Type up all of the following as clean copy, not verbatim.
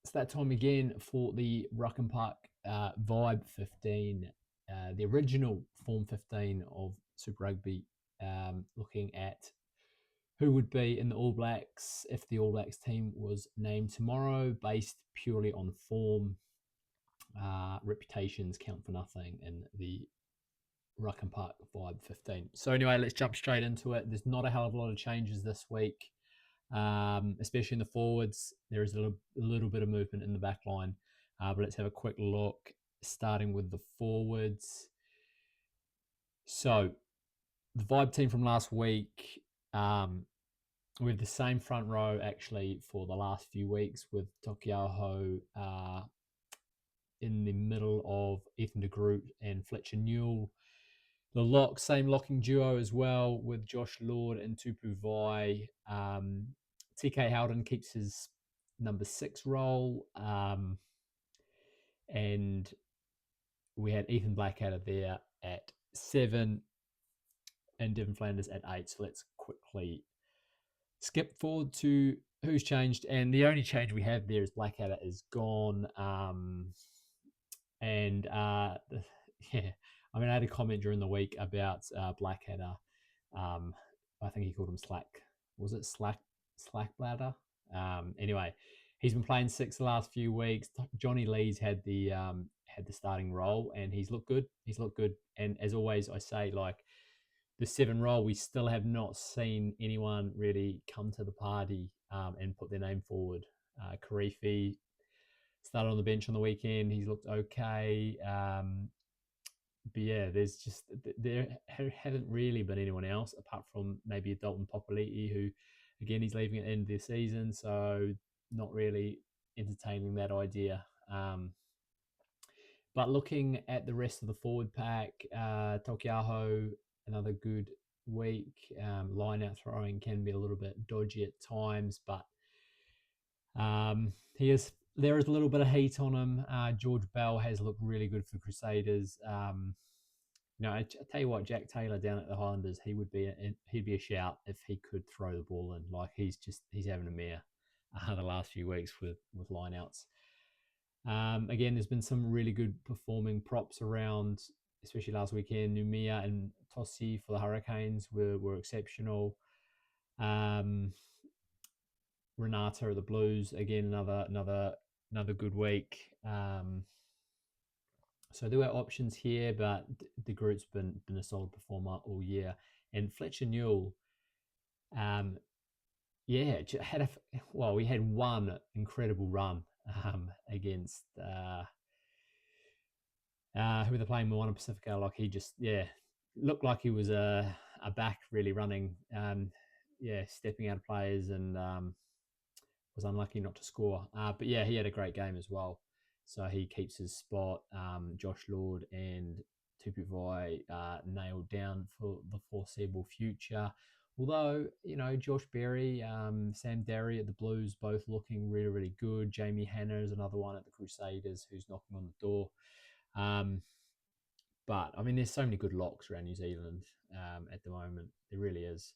It's that time again for the Ruck and Park Vibe 15, the original Form 15 of Super Rugby, looking at who would be in the All Blacks if the All Blacks team was named tomorrow, based purely on form. Reputations count for nothing in the Ruck and Park Vibe 15. So, anyway, let's jump straight into it. There's not a hell of a lot of changes this week, especially in the forwards. There is a little bit of movement in the back line, but let's have a quick look, starting with the forwards. So, the Vibe team from last week, we have the same front row actually for the last few weeks with Tokiaho in the middle of Ethan de Groot and Fletcher Newell. The same locking duo as well with Josh Lord and Tupu Vai. TK Howden keeps his number 6 role. And we had Ethan Blackadder there at 7 and Devin Flanders at 8. So let's quickly skip forward to who's changed. And the only change we have there is Blackadder is gone. And yeah, I mean, I had a comment during the week about Blackadder. I think he called him Slack. Was it Slack Bladder? Anyway, he's been playing 6 the last few weeks. Johnny Lee's had the starting role, and he's looked good. He's looked good, and as always, I say like the 7 role, we still have not seen anyone really come to the party and put their name forward. Karifi started on the bench on the weekend. He's looked okay. But yeah, there hasn't really been anyone else apart from maybe a Dalton Popoliti, who again he's leaving at the end of the season, so not really entertaining that idea. But looking at the rest of the forward pack, Tokiaho, another good week. Line out throwing can be a little bit dodgy at times, but there is a little bit of heat on him. George Bell has looked really good for the Crusaders. I tell you what, Jack Taylor down at the Highlanders, he'd be a shout if he could throw the ball in. Like he's having a mare the last few weeks with lineouts. Again, there's been some really good performing props around, especially last weekend. Numia and Tossi for the Hurricanes were exceptional. Renata of the Blues, again, another good week. So there were options here, but the group's been a solid performer all year. And Fletcher Newell, yeah, we had one incredible run against who were they playing? Moana Pacifica. Like he just looked like he was a back really running, stepping out of players and was unlucky not to score. But yeah, he had a great game as well. So he keeps his spot. Josh Lord and Tupuvai nailed down for the foreseeable future. Although, Josh Berry, Sam Derry at the Blues, both looking really, really good. Jamie Hanna is another one at the Crusaders who's knocking on the door. But, I mean, there's so many good locks around New Zealand at the moment. There really is.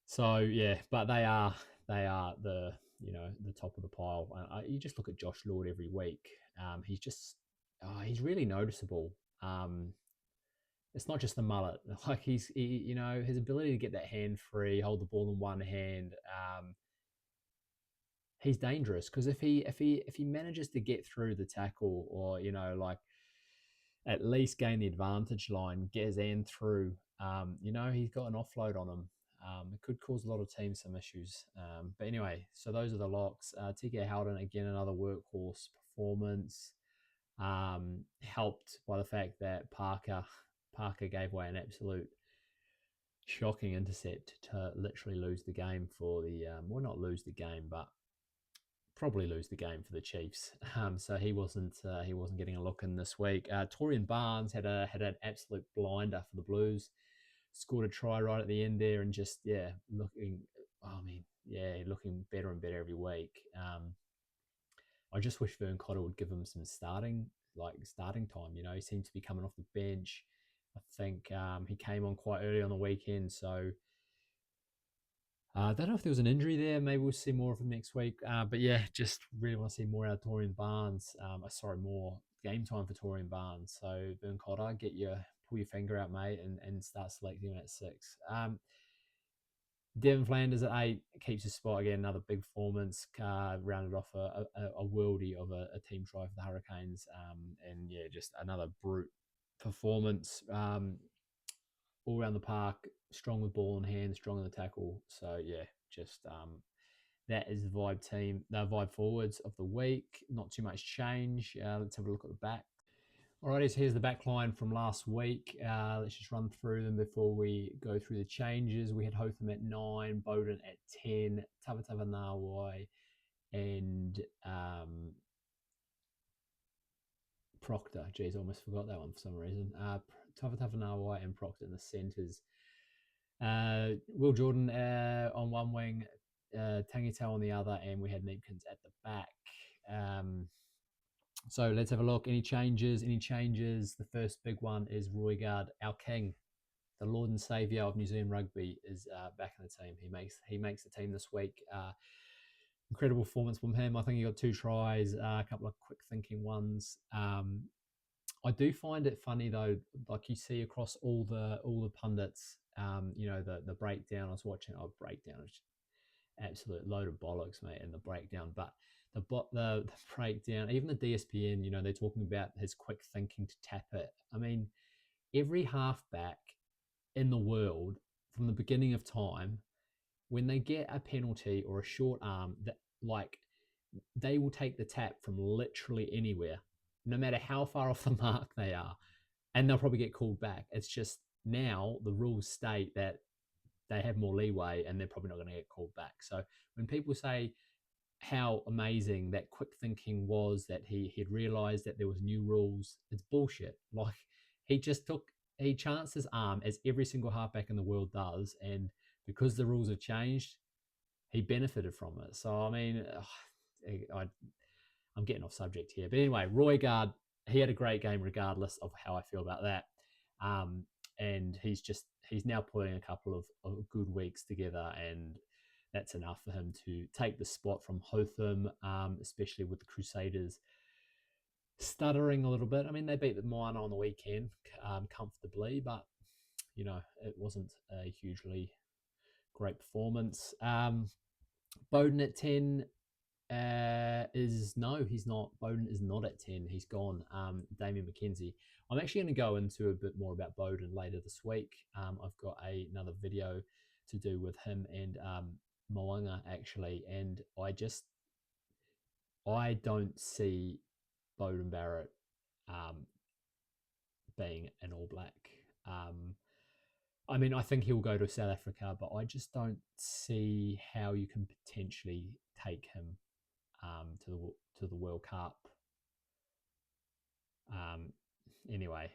So yeah, but they are the top of the pile. You just look at Josh Lord every week. He's really noticeable. It's not just the mullet. Like his ability to get that hand free, hold the ball in one hand. He's dangerous because if he manages to get through the tackle or like at least gain the advantage line, get his hand through, he's got an offload on him. It could cause a lot of teams some issues. But anyway, so those are the locks. TK Howden, again, another workhorse performance. Helped by the fact that Parker gave away an absolute shocking intercept to literally lose the game for the not lose the game, but probably lose the game for the Chiefs. So he wasn't getting a look in this week. Torian Barnes had an absolute blinder for the Blues. Scored a try right at the end there, and just looking better and better every week. I just wish Vern Cotter would give him some starting time. He seems to be coming off the bench. I think he came on quite early on the weekend, so I don't know if there was an injury there. Maybe we'll see more of him next week. But yeah, just really want to see more out of Torian Barnes. Sorry, more game time for Torian Barnes. So Vern Cotter, pull your finger out, mate, and start selecting him at 6. Devin Flanders at 8 keeps his spot again. Another big performance. Rounded off a worldie of a team try for the Hurricanes. And yeah, just another brute performance. All around the park, strong with ball in hand, strong in the tackle. So yeah, just that is the vibe forwards of the week. Not too much change. Let's have a look at the back. Alrighty, so here's the back line from last week. Let's just run through them before we go through the changes. We had Hotham at 9, Bowden at 10, Tavatava Nawai, and Proctor. Jeez, I almost forgot that one for some reason. Tavatava Nawai and Proctor in the centres. Will Jordan on one wing, Tangitau on the other, and we had Neepkins at the back. So let's have a look. Any changes? The first big one is Roigard, our king, the Lord and Saviour of New Zealand rugby, is back in the team. He makes the team this week. Incredible performance from him. I think he got 2 tries, a couple of quick thinking ones. I do find it funny though, like you see across all the pundits, the breakdown. I was watching a breakdown, absolute load of bollocks, mate, in the breakdown. But the breakdown, even the DSPN, they're talking about his quick thinking to tap it. I mean, every halfback in the world from the beginning of time, when they get a penalty or a short arm, that like they will take the tap from literally anywhere, no matter how far off the mark they are, and they'll probably get called back. It's just now the rules state that they have more leeway and they're probably not going to get called back. So when people say how amazing that quick thinking was, that he had realized that there was new rules, it's bullshit. Like he chanced his arm as every single halfback in the world does, and because the rules have changed, he benefited from it. So I mean, I'm getting off subject here, but anyway, Roigard, he had a great game regardless of how I feel about that. And he's now putting a couple of good weeks together, and that's enough for him to take the spot from Hotham, especially with the Crusaders stuttering a little bit. I mean, they beat the Minor on the weekend comfortably, but it wasn't a hugely great performance. Bowden at 10 he's not. Bowden is not at 10. He's gone. Damien McKenzie. I'm actually going to go into a bit more about Bowden later this week. I've got another video to do with him and Moanga actually, and I don't see Bowden Barrett being an All Black. I mean, I think he'll go to South Africa, but I just don't see how you can potentially take him to the World Cup. Anyway,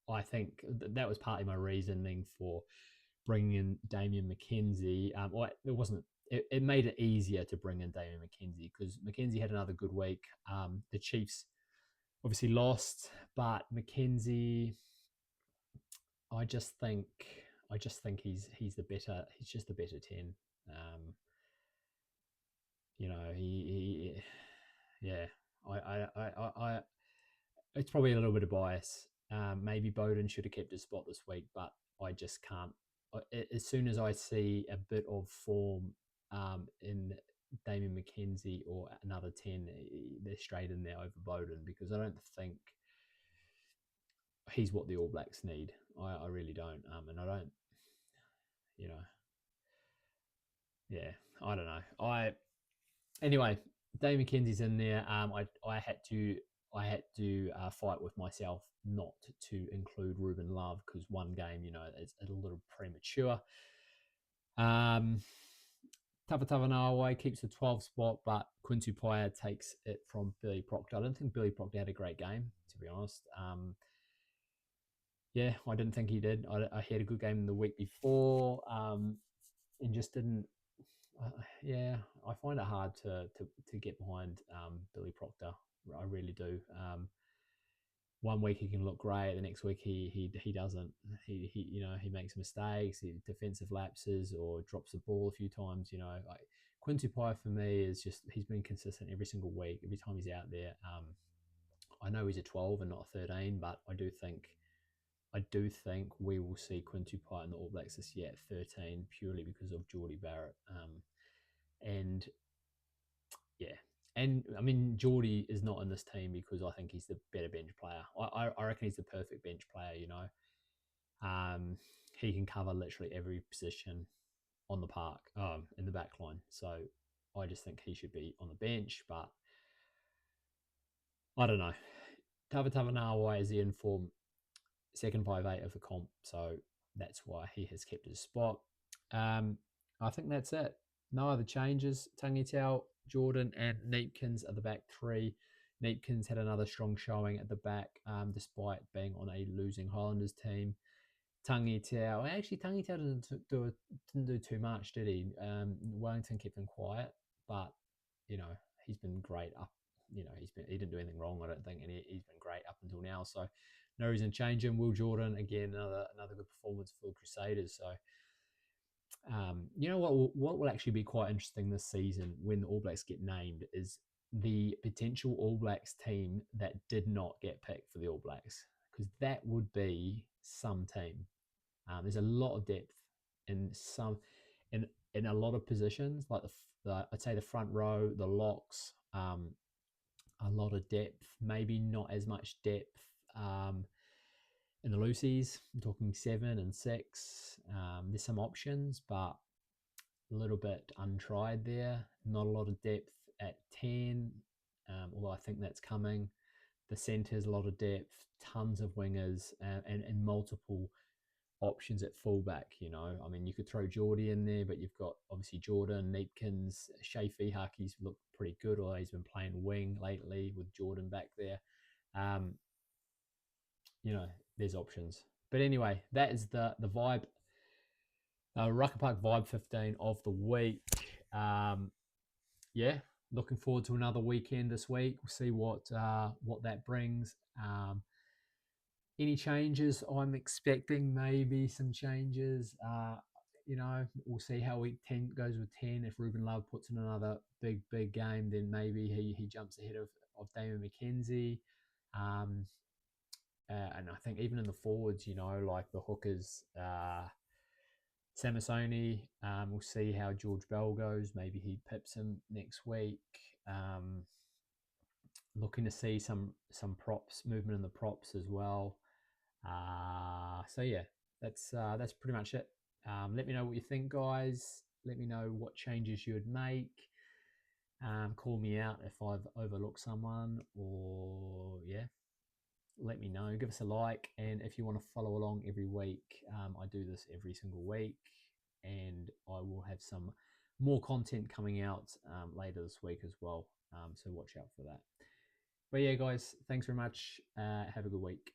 I think that was partly my reasoning for bringing in Damien McKenzie. It made it easier to bring in Damien McKenzie because McKenzie had another good week. The Chiefs obviously lost, but McKenzie, I just think he's just the better 10. Yeah. I it's probably a little bit of bias. Maybe Bowden should have kept his spot this week, but I just can't. As soon as I see a bit of form in Damien McKenzie or another 10, they're straight in there over Bowden because I don't think he's what the All Blacks need. I really don't. And I don't, yeah, I don't know. Anyway, Dave McKenzie's in there. I had to fight with myself not to include Ruben Love because one game, is a little premature. Tavatava Nawai keeps the 12th spot, but Quintu Paia takes it from Billy Proctor. I don't think Billy Proctor had a great game, to be honest. Yeah, I didn't think he did. I had a good game the week before, and just didn't. Yeah, I find it hard to get behind Billy Proctor. I really do. one week he can look great, the next week he doesn't. He he makes mistakes, he defensive lapses, or drops the ball a few times. Like Quincy Pye for me is just he's been consistent every single week, every time he's out there. I know he's a 12 and not a 13, but I do think we will see Quincy Pye in the All Blacks this year at 13 purely because of Geordie Barrett. And yeah, and I mean Geordie is not in this team because I think he's the better bench player. I reckon he's the perfect bench player. He can cover literally every position on the park, in the back line. So I just think he should be on the bench, but I don't know. Tava Tavanawai is the informed second 5'8" of the comp, so that's why he has kept his spot. I think that's it. No other changes. Tangitau, Jordan, and Neepkins are the back three. Neepkins had another strong showing at the back, despite being on a losing Highlanders team. Tangitau didn't do too much, did he? Wellington kept him quiet, but he's been great up. He didn't do anything wrong, I don't think, and he's been great up until now. So no reason to change him. Will Jordan again, another good performance for the Crusaders. So what will actually be quite interesting this season when the All Blacks get named is the potential All Blacks team that did not get picked for the All Blacks, because that would be some team. There's a lot of depth in in a lot of positions, like I'd say the front row, the locks, a lot of depth. Maybe not as much depth in the loosies. I'm talking 7 and 6. There's some options, but a little bit untried there. Not a lot of depth at 10, although I think that's coming. The centres, a lot of depth, tons of wingers, and multiple options at fullback. I mean, you could throw Geordie in there, but you've got obviously Jordan, Neepkins, Shea Fihaki's looked pretty good, although he's been playing wing lately with Jordan back there. There's options. But anyway, that is the vibe. Rucker Park Vibe 15 of the week. Yeah, looking forward to another weekend this week. We'll see what that brings. Any changes I'm expecting? Maybe some changes. We'll see how week 10 goes with 10. If Ruben Love puts in another big game, then maybe he jumps ahead of Damon McKenzie. And I think even in the forwards, like the hookers, Samasoni, we'll see how George Bell goes. Maybe he pips him next week. Looking to see some props movement in the props as well. So yeah, that's pretty much it. Let me know what you think, guys. Let me know what changes you would make. Call me out if I've overlooked someone, or yeah, let me know. Give us a like, and if you want to follow along every week, I do this every single week, and I will have some more content coming out later this week as well. So watch out for that. But yeah, guys, thanks very much. Have a good week.